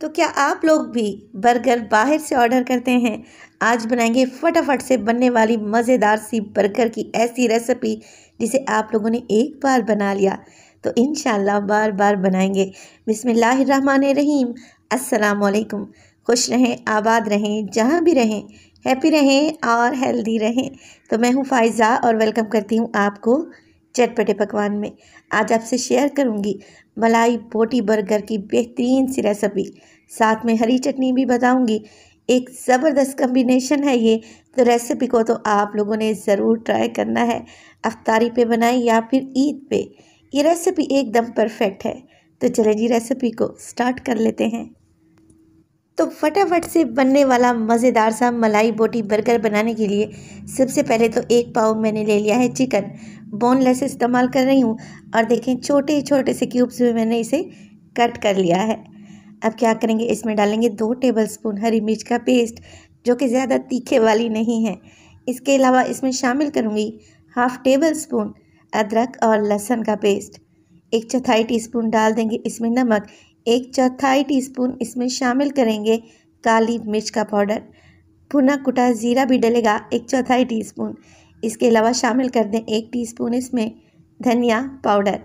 तो क्या आप लोग भी बर्गर बाहर से ऑर्डर करते हैं? आज बनाएंगे फटाफट से बनने वाली मज़ेदार सी बर्गर की ऐसी रेसिपी जिसे आप लोगों ने एक बार बना लिया तो इंशाल्लाह बार बार बनाएंगे। बिस्मिल्लाहिर्रहमानिर्रहीम। अस्सलाम वालेकुम। खुश रहें, आबाद रहें, जहाँ भी रहें, हैप्पी रहें और हेल्दी रहें। तो मैं हूँ फ़ाइज़ा और वेलकम करती हूँ आपको चटपटे पकवान में। आज आपसे शेयर करूँगी मलाई बोटी बर्गर की बेहतरीन सी रेसिपी, साथ में हरी चटनी भी बताऊंगी। एक ज़बरदस्त कम्बिनेशन है ये, तो रेसिपी को तो आप लोगों ने ज़रूर ट्राई करना है। अफ्तारी पे बनाई या फिर ईद पे, ये रेसिपी एकदम परफेक्ट है। तो चलें जी, रेसिपी को स्टार्ट कर लेते हैं। तो फटाफट से बनने वाला मज़ेदार सा मलाई बोटी बर्गर बनाने के लिए सबसे पहले तो एक पाव मैंने ले लिया है चिकन। बोनलेस इस्तेमाल कर रही हूँ और देखें छोटे छोटे से क्यूब्स में मैंने इसे कट कर लिया है। अब क्या करेंगे, इसमें डालेंगे 2 टेबलस्पून हरी मिर्च का पेस्ट, जो कि ज़्यादा तीखे वाली नहीं है। इसके अलावा इसमें शामिल करूँगी हाफ़ टेबल स्पून अदरक और लहसुन का पेस्ट। 1/4 टीस्पून डाल देंगे इसमें नमक। 1/4 टीस्पून इसमें शामिल करेंगे काली मिर्च का पाउडर। भुना कुटा ज़ीरा भी डलेगा 1/4 टीस्पून। इसके अलावा शामिल कर दें 1 टीस्पून इसमें धनिया पाउडर।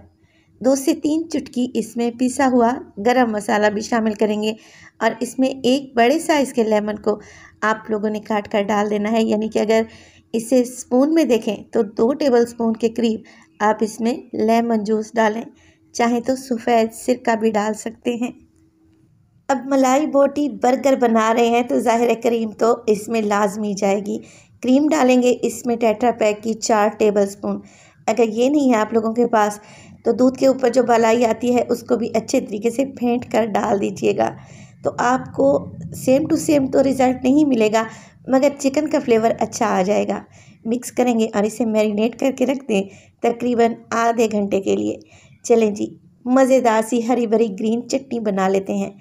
2 से 3 चुटकी इसमें पिसा हुआ गरम मसाला भी शामिल करेंगे और इसमें एक बड़े साइज़ के लेमन को आप लोगों ने काट कर डाल देना है। यानी कि अगर इसे स्पून में देखें तो 2 टेबल स्पून के करीब आप इसमें लेमन जूस डालें, चाहे तो सफ़ेद सिरका भी डाल सकते हैं। अब मलाई बोटी बर्गर बना रहे हैं तो ज़ाहिर है क्रीम तो इसमें लाजमी जाएगी। क्रीम डालेंगे इसमें टेट्रा पैक की 4 टेबलस्पून। अगर ये नहीं है आप लोगों के पास तो दूध के ऊपर जो मलाई आती है उसको भी अच्छे तरीके से फेंट कर डाल दीजिएगा। तो आपको सेम टू सेम तो रिज़ल्ट नहीं मिलेगा, मगर चिकन का फ्लेवर अच्छा आ जाएगा। मिक्स करेंगे और इसे मैरिनेट करके रख दें तकरीबन आधे घंटे के लिए। चलें जी, मज़ेदार सी हरी भरी ग्रीन चटनी बना लेते हैं।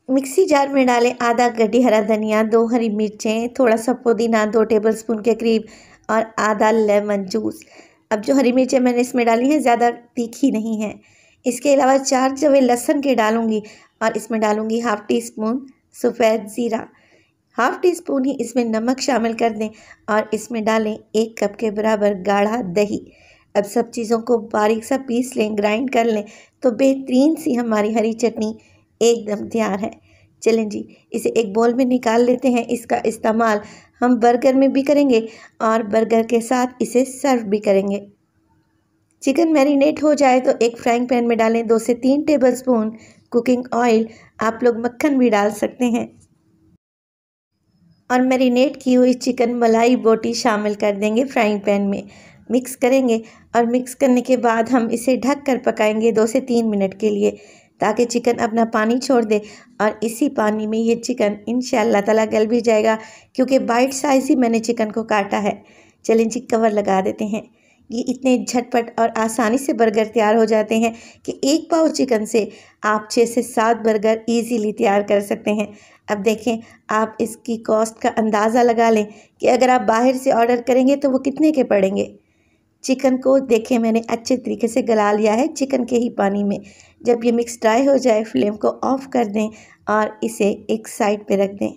मिक्सी जार में डालें आधा गड्डी हरा धनिया, 2 हरी मिर्चें, थोड़ा सा पुदीना 2 टेबलस्पून के करीब और आधा लेमन जूस। अब जो हरी मिर्चें मैंने इसमें डाली हैं ज़्यादा तीखी नहीं है। इसके अलावा 4 जवे लहसुन के डालूंगी और इसमें डालूंगी हाफ़ टी स्पून सफ़ेद ज़ीरा। हाफ़ टी स्पून ही इसमें नमक शामिल कर दें और इसमें डालें 1 कप के बराबर गाढ़ा दही। अब सब चीज़ों को बारीक सा पीस लें, ग्राइंड कर लें, तो बेहतरीन सी हमारी हरी चटनी एकदम तैयार है। चलें जी, इसे एक बाउल में निकाल लेते हैं। इसका इस्तेमाल हम बर्गर में भी करेंगे और बर्गर के साथ इसे सर्व भी करेंगे। चिकन मैरिनेट हो जाए तो एक फ्राइंग पैन में डालें 2 से 3 टेबलस्पून कुकिंग ऑयल। आप लोग मक्खन भी डाल सकते हैं और मैरिनेट की हुई चिकन मलाई बोटी शामिल कर देंगे फ्राइंग पैन में। मिक्स करेंगे और मिक्स करने के बाद हम इसे ढक कर पकाएंगे 2 से 3 मिनट के लिए, ताकि चिकन अपना पानी छोड़ दे और इसी पानी में ये चिकन इंशाअल्लाह ताला गल भी जाएगा, क्योंकि बाइट साइज़ ही मैंने चिकन को काटा है। चलें जी, कवर लगा देते हैं। ये इतने झटपट और आसानी से बर्गर तैयार हो जाते हैं कि एक पाव चिकन से आप 6 से 7 बर्गर ईज़िली तैयार कर सकते हैं। अब देखें, आप इसकी कॉस्ट का अंदाज़ा लगा लें कि अगर आप बाहर से ऑर्डर करेंगे तो वो कितने के पड़ेंगे। चिकन को देखें मैंने अच्छे तरीके से गला लिया है चिकन के ही पानी में। जब ये मिक्स ड्राई हो जाए फ्लेम को ऑफ़ कर दें और इसे एक साइड पे रख दें।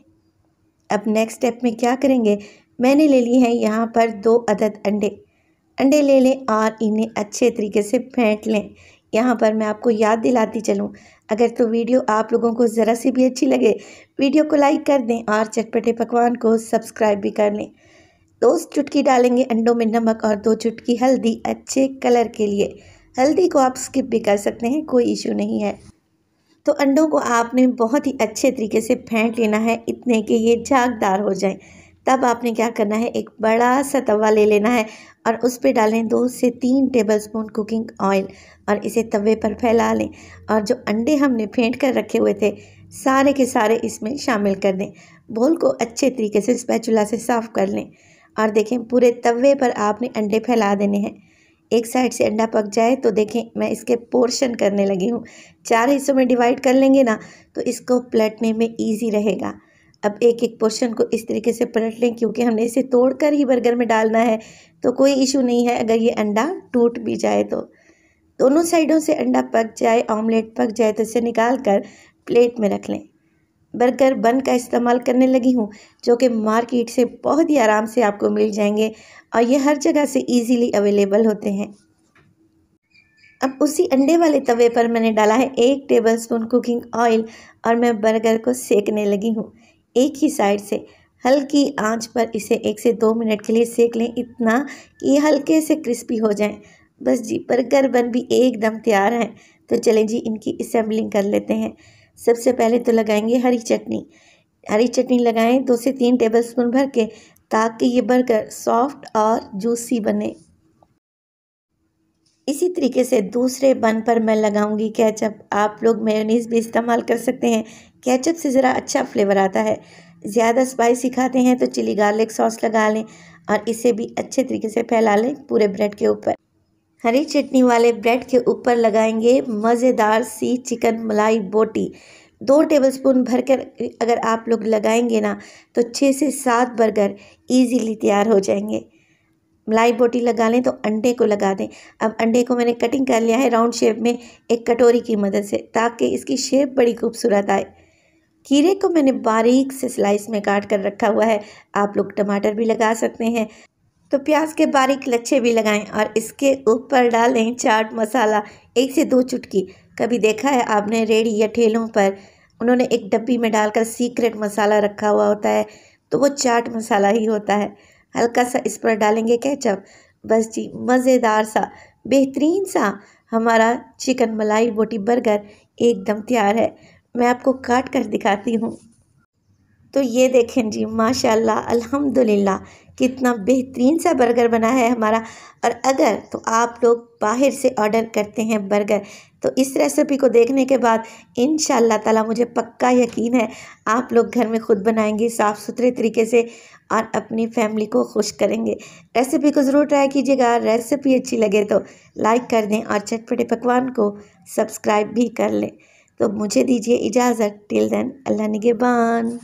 अब नेक्स्ट स्टेप में क्या करेंगे, मैंने ले ली है यहाँ पर 2 अदद अंडे ले लें और इन्हें अच्छे तरीके से फेंट लें। यहाँ पर मैं आपको याद दिलाती चलूँ, अगर तो वीडियो आप लोगों को ज़रा सी भी अच्छी लगे, वीडियो को लाइक कर दें और चटपटे पकवान को सब्सक्राइब भी कर लें। 2 चुटकी डालेंगे अंडों में नमक और 2 चुटकी हल्दी अच्छे कलर के लिए। हल्दी को आप स्किप भी कर सकते हैं, कोई इशू नहीं है। तो अंडों को आपने बहुत ही अच्छे तरीके से फेंट लेना है, इतने कि ये झागदार हो जाएं। तब आपने क्या करना है, एक बड़ा सा तवा ले लेना है और उस पर डालें 2 से 3 टेबलस्पून कुकिंग ऑयल और इसे तवे पर फैला लें और जो अंडे हमने फेंट कर रखे हुए थे सारे के सारे इसमें शामिल कर दें। बोल को अच्छे तरीके से स्पैचुला से साफ़ कर लें और देखें पूरे तवे पर आपने अंडे फैला देने हैं। एक साइड से अंडा पक जाए तो देखें मैं इसके पोर्शन करने लगी हूँ। 4 हिस्सों में डिवाइड कर लेंगे ना तो इसको पलटने में ईजी रहेगा। अब एक एक पोर्शन को इस तरीके से पलट लें, क्योंकि हमने इसे तोड़कर ही बर्गर में डालना है, तो कोई इशू नहीं है अगर ये अंडा टूट भी जाए तो। दोनों साइडों से अंडा पक जाए, ऑमलेट पक जाए तो इसे निकाल कर प्लेट में रख लें। बर्गर बन का इस्तेमाल करने लगी हूँ, जो कि मार्केट से बहुत ही आराम से आपको मिल जाएंगे और ये हर जगह से इजीली अवेलेबल होते हैं। अब उसी अंडे वाले तवे पर मैंने डाला है 1 टेबलस्पून कुकिंग ऑयल और मैं बर्गर को सेकने लगी हूँ। एक ही साइड से हल्की आंच पर इसे 1 से 2 मिनट के लिए सेक लें, इतना कि ये हल्के से क्रिस्पी हो जाएं। बस जी, बर्गर बन भी एकदम तैयार हैं। तो चलें जी, इनकी असेंबलिंग कर लेते हैं। सबसे पहले तो लगाएंगे हरी चटनी। हरी चटनी लगाएं 2 से 3 टेबलस्पून भर के, ताकि ये बर्गर सॉफ्ट और जूसी बने। इसी तरीके से दूसरे बन पर मैं लगाऊंगी केचप। आप लोग मेयोनीज़ भी इस्तेमाल कर सकते हैं, केचप से ज़रा अच्छा फ्लेवर आता है। ज़्यादा स्पाइसी खाते हैं तो चिली गार्लिक सॉस लगा लें और इसे भी अच्छे तरीके से फैला लें पूरे ब्रेड के ऊपर। हरी चटनी वाले ब्रेड के ऊपर लगाएंगे मज़ेदार सी चिकन मलाई बोटी। 2 टेबलस्पून भरकर अगर आप लोग लगाएंगे ना, तो 6 से 7 बर्गर ईजीली तैयार हो जाएंगे। मलाई बोटी लगा लें तो अंडे को लगा दें। अब अंडे को मैंने कटिंग कर लिया है राउंड शेप में एक कटोरी की मदद से, ताकि इसकी शेप बड़ी खूबसूरत आए। खीरे को मैंने बारीक से स्लाइस में काट कर रखा हुआ है। आप लोग टमाटर भी लगा सकते हैं, तो प्याज के बारीक लच्छे भी लगाएं और इसके ऊपर डालें चाट मसाला 1 से 2 चुटकी। कभी देखा है आपने रेडी या ठेलों पर उन्होंने एक डब्बी में डालकर सीक्रेट मसाला रखा हुआ होता है, तो वो चाट मसाला ही होता है। हल्का सा इस पर डालेंगे केचप। बस जी, मज़ेदार सा बेहतरीन सा हमारा चिकन मलाई बोटी बर्गर एकदम तैयार है। मैं आपको काट कर दिखाती हूँ। तो ये देखें जी, माशाल्लाह अल्हम्दुलिल्लाह, कितना बेहतरीन सा बर्गर बना है हमारा। और अगर तो आप लोग बाहर से ऑर्डर करते हैं बर्गर, तो इस रेसिपी को देखने के बाद इंशाल्लाह ताला मुझे पक्का यकीन है आप लोग घर में ख़ुद बनाएंगे साफ़ सुथरे तरीके से और अपनी फैमिली को खुश करेंगे। रेसिपी को ज़रूर ट्राई कीजिएगा। रेसिपी अच्छी लगे तो लाइक कर दें और चटपटे पकवान को सब्सक्राइब भी कर लें। तो मुझे दीजिए इजाज़त। टिल देन, अल्लाह निगहबान।